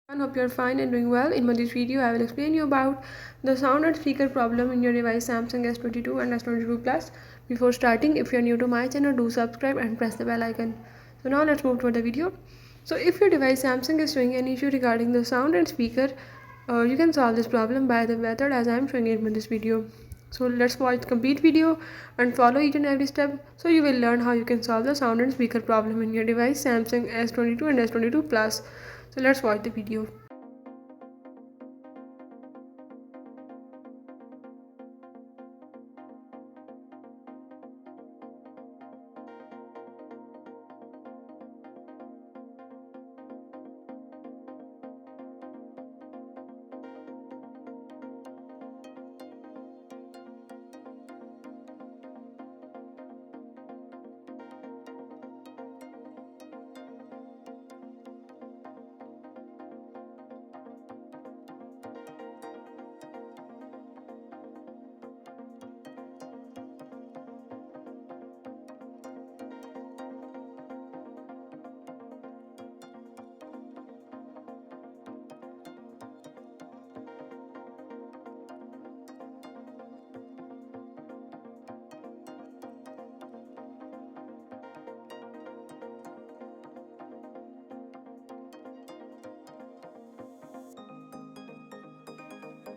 I hope you're fine and doing well. In this video, I will explain you about the sound and speaker problem in your device Samsung S22 and S22 Plus. Before starting, if you're new to my channel, do subscribe and press the bell icon. So now let's move to the video. So if your device Samsung is showing an issue regarding the sound and speaker, you can solve this problem by the method as I am showing it in this video. So let's watch the complete video and follow each and every step so you will learn how you can solve the sound and speaker problem in your device Samsung S22 and S22 Plus. So let's watch the video.